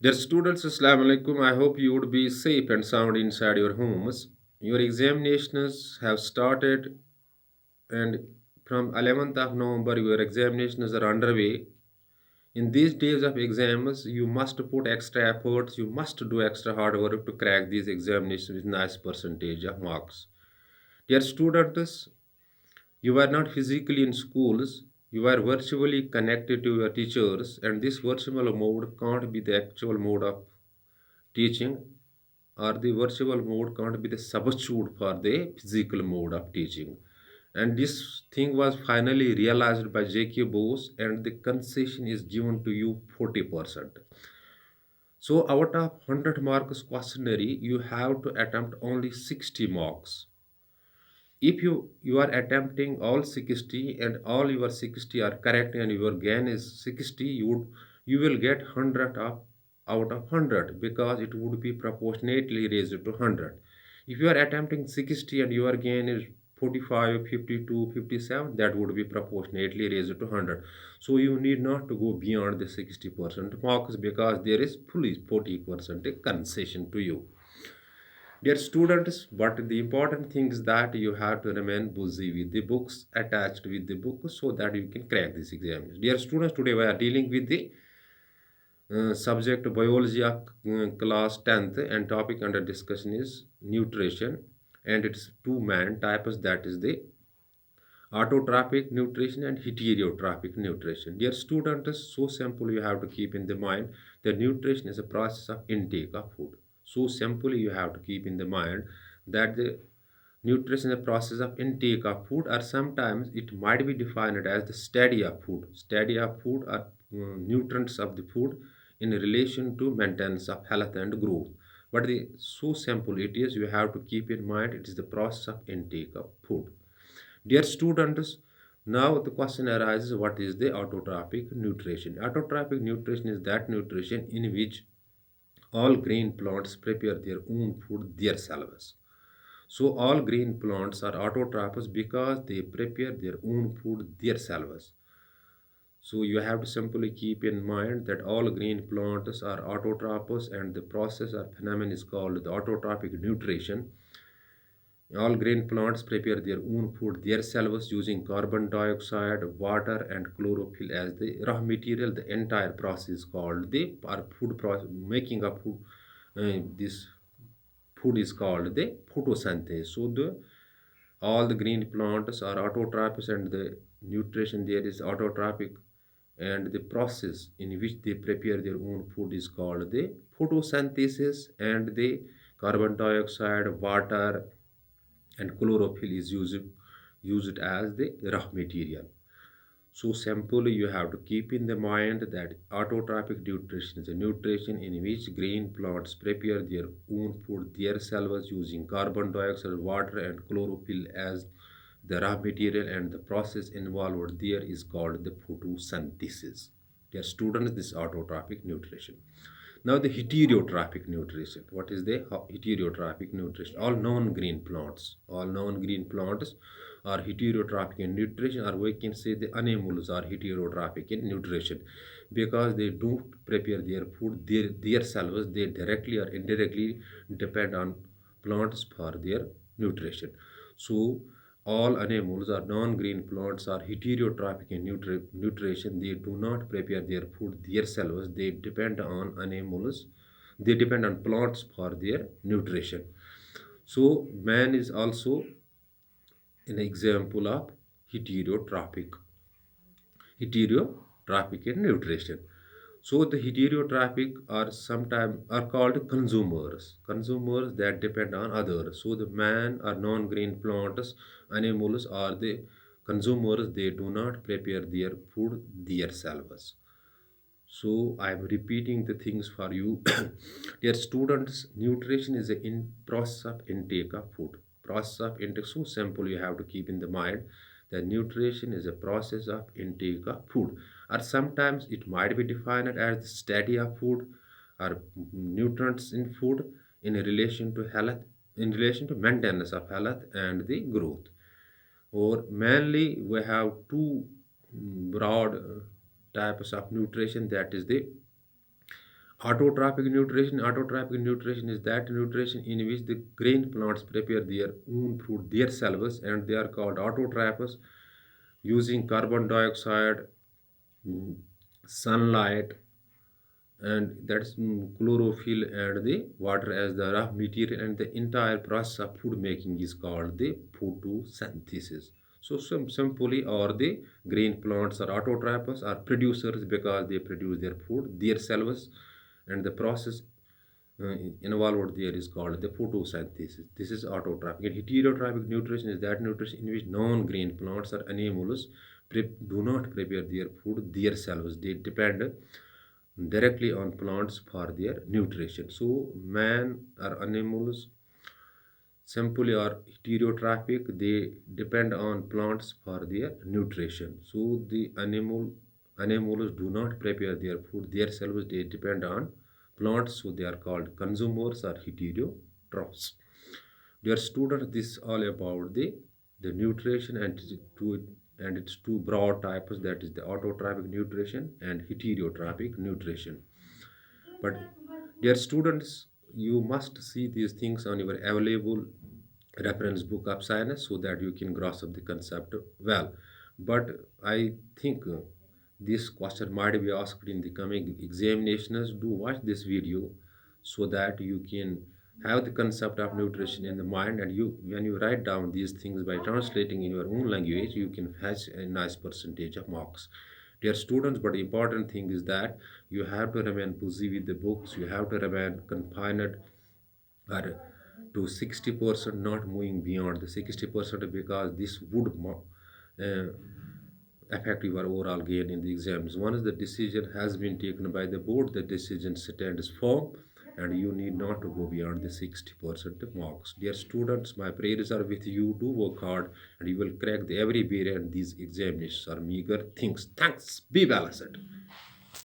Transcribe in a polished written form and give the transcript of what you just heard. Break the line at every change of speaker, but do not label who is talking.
Dear students, Assalamu alaikum. I hope you would be safe and sound inside your homes. Your examinations have started, and from 11th of November, your examinations are underway. In these days of exams, you must put extra efforts, you must do extra hard work to crack these examinations with nice percentage of marks. Dear students, you are not physically in schools, you are virtually connected to your teachers, and this virtual mode can't be the actual mode of teaching, or the virtual mode can't be the substitute for the physical mode of teaching. And this thing was finally realized by J.K. Bose, and the concession is given to you 40%. So, out of 100 marks questionnaire, you have to attempt only 60 marks. If you are attempting all 60 and all your 60 are correct and your gain is 60, you will get 100 of out of 100, because it would be proportionately raised to 100. If you are attempting 60 and your gain is 45, 52, 57, that would be proportionately raised to 100. So you need not to go beyond the 60% marks, because there is fully 40% concession to you. Dear students, but the important thing is that you have to remain busy with the books, attached with the book, so that you can crack this exam. Dear students, today we are dealing with the subject biology of class 10th, and topic under discussion is nutrition, and its two main types, that is the autotrophic nutrition and heterotrophic nutrition. Dear students, so simple you have to keep in the mind that nutrition is a process of intake of food. So simply you have to keep in the mind that the nutrition is a process of intake of food, or sometimes it might be defined as the study of food. Study of food are nutrients of the food in relation to maintenance of health and growth. But so simple it is, you have to keep in mind it is the process of intake of food. Dear students, now the question arises, what is the autotrophic nutrition? Autotrophic nutrition is that nutrition in which all green plants prepare their own food themselves. So all green plants are autotrophs because they prepare their own food themselves. So you have to simply keep in mind that all green plants are autotrophs, and the process or phenomenon is called the autotrophic nutrition. All green plants prepare their own food themselves using carbon dioxide, water, and chlorophyll as the raw material. The entire process is called the or food process, making of food. This food is called the photosynthesis. So the all the green plants are autotrophs, and the nutrition there is autotrophic, and the process in which they prepare their own food is called the photosynthesis, and the carbon dioxide, water, and chlorophyll is used as the raw material. So simply you have to keep in the mind that autotrophic nutrition is a nutrition in which green plants prepare their own food themselves using carbon dioxide, water, and chlorophyll as the raw material, and the process involved there is called the photosynthesis. Dear students, this autotrophic nutrition. Now the heterotrophic nutrition. What is the heterotrophic nutrition? All non-green plants are heterotrophic in nutrition, or we can say the animals are heterotrophic in nutrition, because they don't prepare their food themselves. They directly or indirectly depend on plants for their nutrition. So all animals or non-green plants are heterotrophic in nutrition. They do not prepare their food themselves. They depend on animals. They depend on plants for their nutrition. So man is also an example of heterotrophic. Heterotrophic in nutrition. So the heterotrophic are sometimes are called consumers. Consumers that depend on others. So the man or non-green plants, animals are the consumers. They do not prepare their food themselves. So I am repeating the things for you. Dear students, nutrition is a process of intake of food. Process of intake, so simple you have to keep in the mind that nutrition is a process of intake of food. Or sometimes it might be defined as the study of food, or nutrients in food in relation to health, in relation to maintenance of health and the growth. Or mainly we have two broad types of nutrition, that is the Autotrophic nutrition is that nutrition in which the grain plants prepare their own food themselves, and they are called autotrophs, using carbon dioxide, mm, sunlight, and that's chlorophyll and the water as the raw material, and the entire process of food making is called the photosynthesis. So simply, or the green plants or autotrophs are producers because they produce their food themselves, and the process involved there is called the photosynthesis. This is autotrophic. And heterotrophic nutrition is that nutrition in which non-green plants or animals do not prepare their food themselves. They depend directly on plants for their nutrition. So man or animals simply are heterotrophic. They depend on plants for their nutrition. So the animals do not prepare their food themselves. They depend on plants. So they are called consumers or heterotrophs. Dear students, this is all about the nutrition, and its two broad types, that is the autotrophic nutrition and heterotrophic nutrition. But dear students, you must see these things on your available reference book of science so that you can grasp the concept well. But I think this question might be asked in the coming examinations. Do watch this video so that you can have the concept of nutrition in the mind, and you, when you write down these things by translating in your own language, you can fetch a nice percentage of marks. Dear students, but the important thing is that you have to remain busy with the books, you have to remain confined or to 60%, not moving beyond the 60%, because this would uh, affect your overall gain in the exams. Once the decision has been taken by the board, the decision stands firm, and you need not to go beyond the 60% marks. Dear students, my prayers are with you. Do work hard, and you will crack the every barrier, and these examinations are meager things. Thanks. Be balanced.